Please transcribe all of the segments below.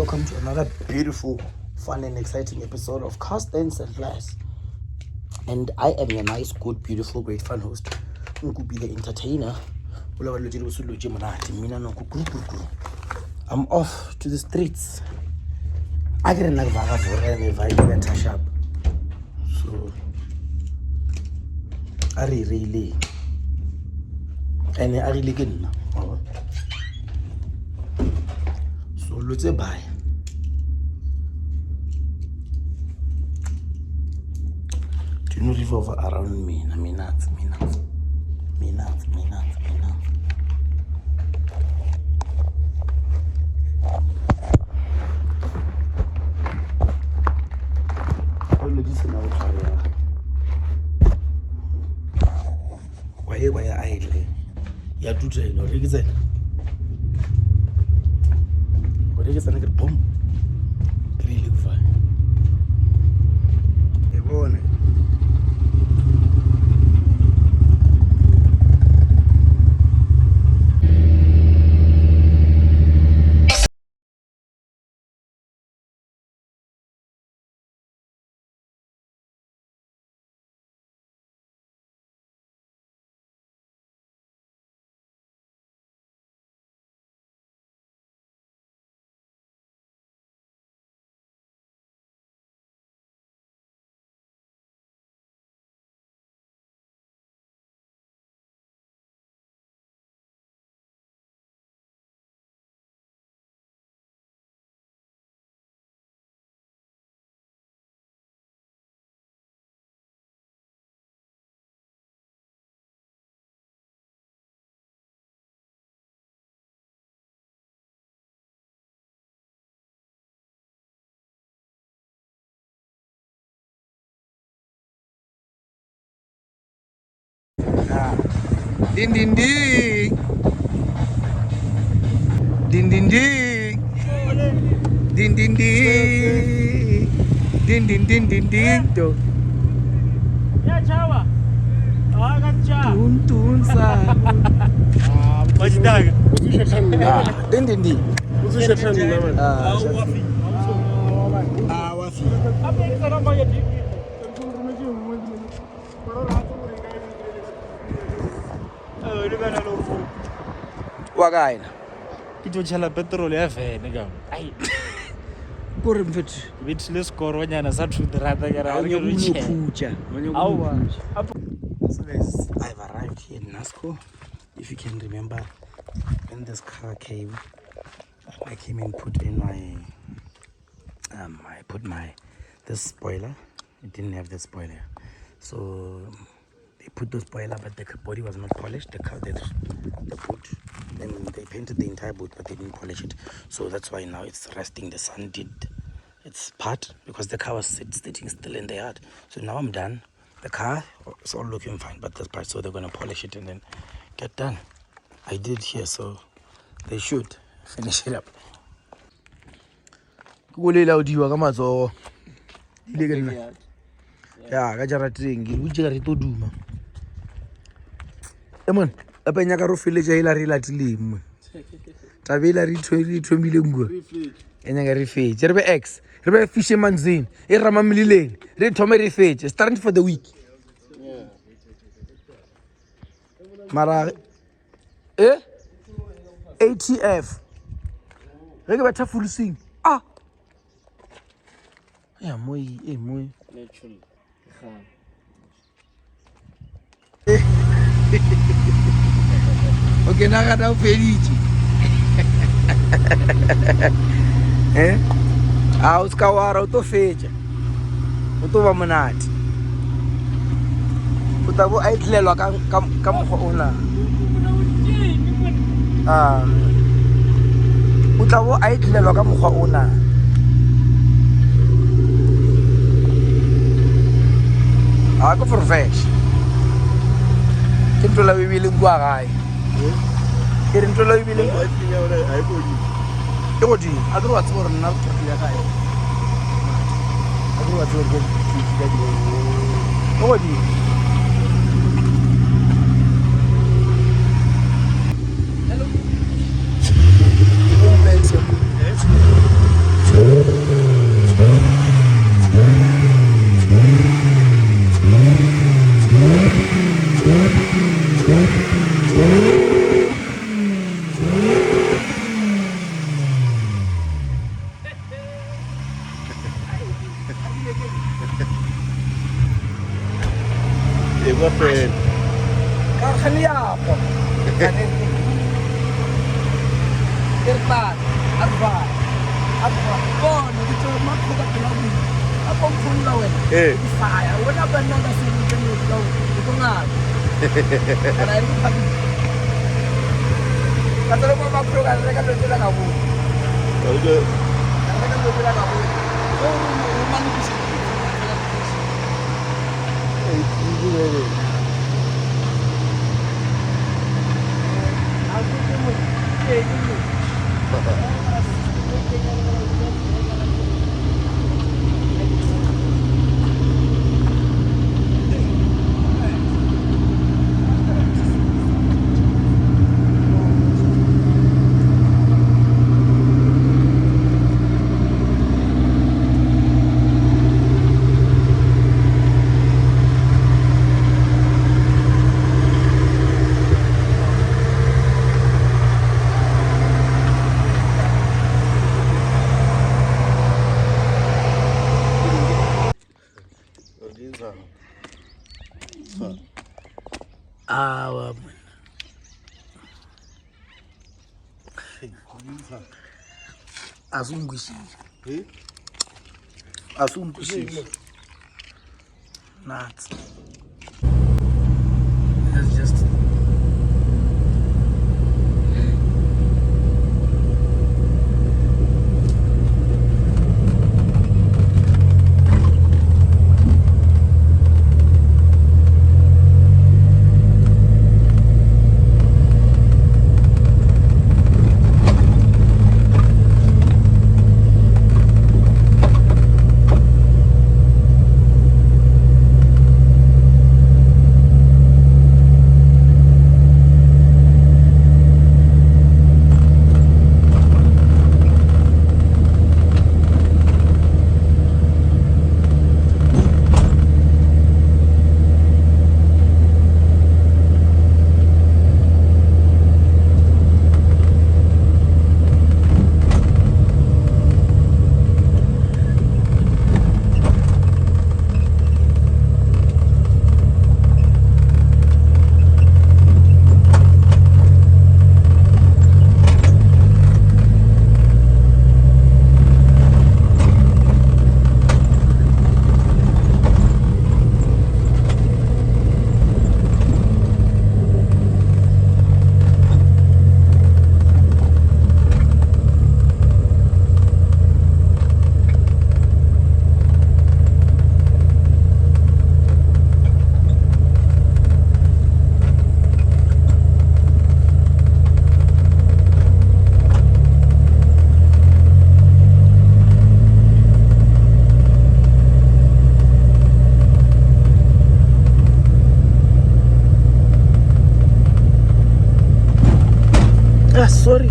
welcome to another beautiful, fun and exciting episode of Cast Dance and Flash. And I am your nice, good, beautiful, great fun host, Nkupi the entertainer. I'm off to the streets. I get a touch up. So I really and I really get now. So let's buy. Do you know revolve around me? Me not. Why are idle? You are too trained. What is it? What is it? I get bomb. Really fine. Hey, boy. Ding ding ding. Ding ding ding. Ding ding ding. Ding ding ding ding ding. Ya chawa. Ah kacha. Tun sa. Majidaga. Ding ding ding. Wafi. Wafi. Apa ini sana banyak di. Wagaina. Itu chala petrol ya vene ga. Ai. Kore mfethu. Bithi lescore nyana sa 2 rata ke ra ke rutsha. Awa. So guys, I've arrived here in Nasco. If you can remember, when this car came, I came and put in my this spoiler. It didn't have the spoiler, so they put the spoiler, but the body was not polished. The boot, then they painted the entire boot, but they didn't polish it. So that's why now it's resting. The sun did its part because the car was sitting still in the yard. So now I'm done. The car is all looking fine, but this part, so they're gonna polish it and then get done. I did here, so they should finish it up. Yeah, ka jara trengi o tjeka re to duma emon apa nya ka ro file ja ila re latileng tabela re thomile ngwa enya ga re fetse re be x re be fisherman zone e rama mlileng re thome re fetse starting for the week. Yeah, mara ATF re ke batha full swing ya moi naturally. Okay, na ga o feditse o ska wara o to fetša o to ba monate o tla bo a itlelwa ka mokgwa ona o tla bo a itlelwa ka mokgwa ona go for fresh ke ntlo la bibileng kwa gae ke re ntlo la bibileng ke godimo a ke re wa tsebo gore nna property ya gae a ke re wa tsebo gore ke godimo hello Igual fue. Cargenia, Irfan, Arfan, Bon, itu mak kita pelagi. Apa pun lawan. Saya, wala benar nasi ini kau itu ngan. Karena itu pagi. Kata lu mau makro kan, mereka belum bilang kamu. Udah. Mereka belum bilang kamu. Oh, rumah ni bisa. Ini. Aku cuma, ini. Asumbushile. Nuts. That's just. Sorry.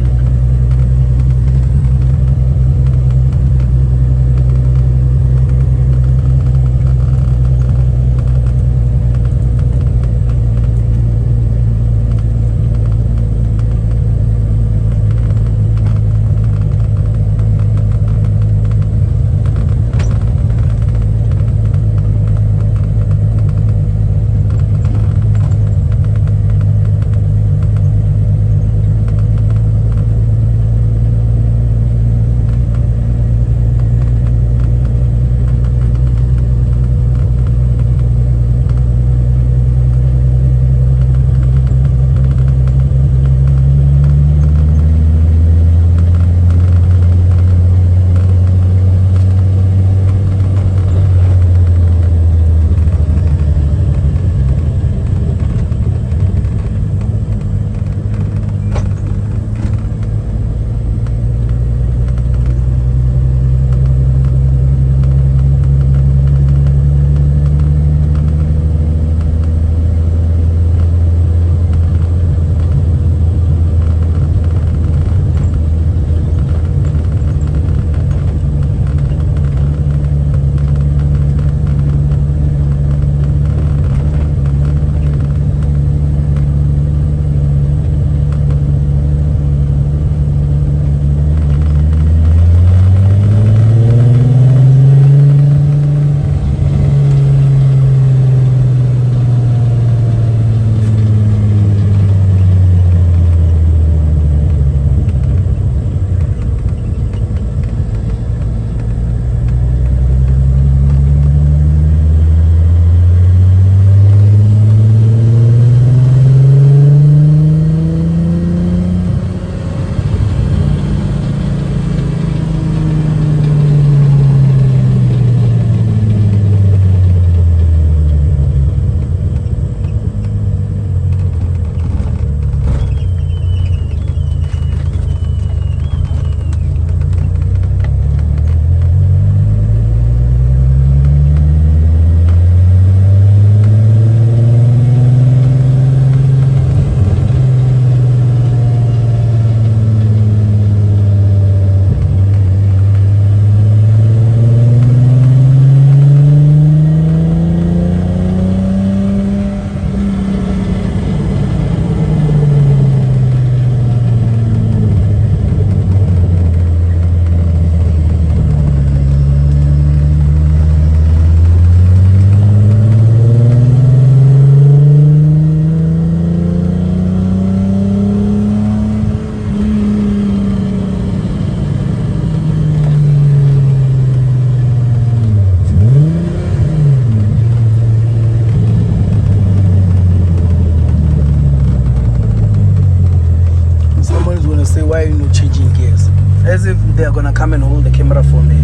they are gonna come and hold the camera for me.